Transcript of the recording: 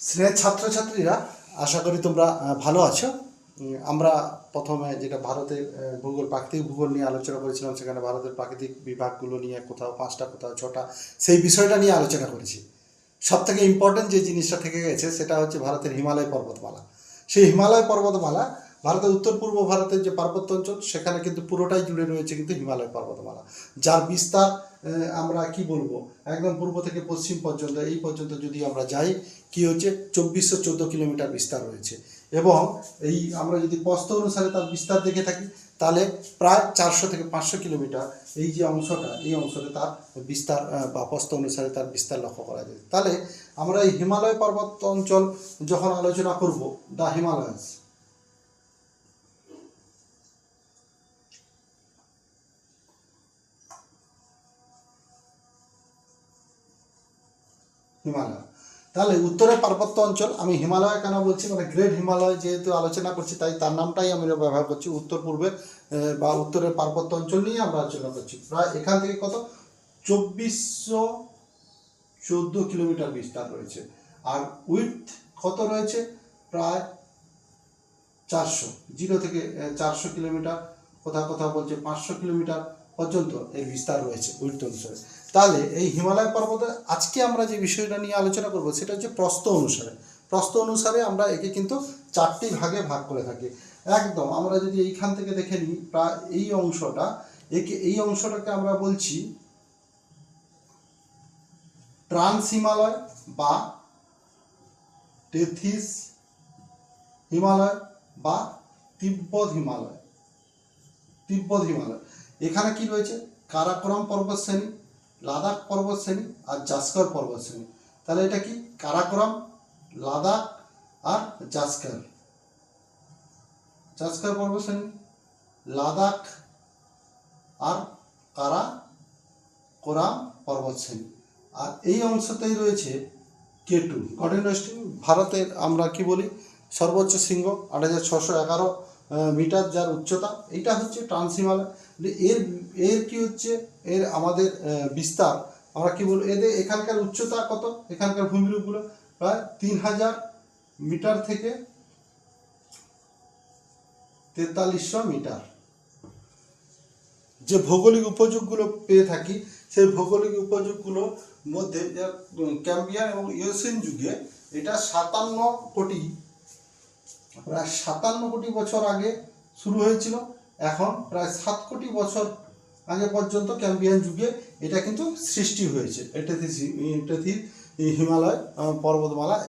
স্নেহের ছাত্রছাত্রীরা, আশা করি তোমরা ভালো আছো। আমরা প্রথমে যেটা ভারতের ভূগোল, প্রাকৃতিক ভূগোল নিয়ে আলোচনা করেছিলাম, সেখানে ভারতের প্রাকৃতিক বিভাগগুলো নিয়ে কোথাও 5টা কোথাও 6টা সেই বিষয়টা নিয়ে আলোচনা করেছি। সব থেকে ইম্পর্টেন্ট যে জিনিসটা থেকে গেছে সেটা হচ্ছে ভারতের হিমালয় পর্বতমালা। সেই হিমালয় পর্বতমালা ভারতের উত্তর পূর্ব ভারতের যে পার্বত্য অঞ্চল, সেখানে কিন্তু পুরোটাই জুড়ে রয়েছে কিন্তু হিমালয় পর্বতমালা, যার বিস্তার আমরা কি বলবো, একদম পূর্ব থেকে পশ্চিম পর্যন্ত, এই পর্যন্ত যদি আমরা যাই, কি হচ্ছে 2414 কিলোমিটার বিস্তার রয়েছে। এবং এই আমরা যদি প্রস্থ অনুসারে তার বিস্তার দেখে থাকি, তাহলে প্রায় 400 থেকে 500 কিলোমিটার এই যে অংশটা, এই অংশটা তার বিস্তার বা প্রস্থ অনুসারে তার বিস্তার লক্ষ্য করা যায়। তাহলে আমরা এই হিমালয় পর্বত অঞ্চল যখন আলোচনা করব, দ্য হিমালয়াস, হিমালয়, তাহলে উত্তরের পার্বত্য অঞ্চল, আমি হিমালয় কেন বলছি, মানে গ্রেট হিমালয় যেহেতু আলোচনা করছি, তাই তার নামটাই আমি ব্যবহার করছি। উত্তর পূর্বের বা উত্তরের পার্বত্য অঞ্চল নিয়ে আমরা আলোচনা করছি। প্রায় এখান থেকে কত 2414 কিলোমিটার বিস্তার রয়েছে। আর উইথ কত রয়েছে, প্রায় 400, 0 থেকে 400 কিলোমিটার, কোথাও কোথাও বলছে 500 কিলোমিটার পর্যন্ত এর বিস্তার রয়েছে উইথ অনুসারে। তাহলে এই হিমালয় পর্বতে আজকে আমরা যে বিষয়টা নিয়ে আলোচনা করব, সেটা হচ্ছে প্রস্থ অনুসারে। প্রস্থ অনুসারে আমরা একে কিন্তু 4টি ভাগে ভাগ করে থাকি। একদম আমরা যদি এইখান থেকে দেখে নিই, প্রায় এই অংশটা, এই অংশটাকে আমরা বলছি ট্রান্স হিমালয় বা টেথিস হিমালয় বা তিব্বত হিমালয়। এখানে কি রয়েছে, কারাকোরাম পর্বত শ্রেণী, লাদাখ পর্বত শ্রেণী আর জাস্কর পর্বত শ্রেণী। তাহলে এটা কি কারাকোরাম, লাদাখ আর জাস্কর পর্বত শ্রেণী, লাদাখ আর কারাকোরাম পর্বত শ্রেণী। আর এই অংশতেই রয়েছে কেটু, কঠিন ভারতের আমরা কি বলি সর্বোচ্চ শৃঙ্গ 8611 মিটার যার উচ্চতা। এইটা হচ্ছে ট্রান্স হিমালয়। এর এর কি হচ্ছে, এর আমাদের বিস্তার আমরা কি বলবো, এদের এখানকার উচ্চতা কত, এখানকার ভূমিরূপগুলো প্রায় 3000 মিটার থেকে 4300 মিটার। যে ভৌগোলিক উপযোগগুলো পেয়ে থাকি, সেই ভৌগোলিক উপযোগগুলোর মধ্যে ক্যাম্বিয়ান এবং ইওসিন যুগে এটা 57 কোটি বছর আগে শুরু হয়েছিল। এখন প্রায় 7 কোটি বছর আগে পর্যন্ত ক্যাম্বিয়ান যুগে এটা কিন্তু সৃষ্টি হয়েছে। এটা হিমালয় পর্বতমালা।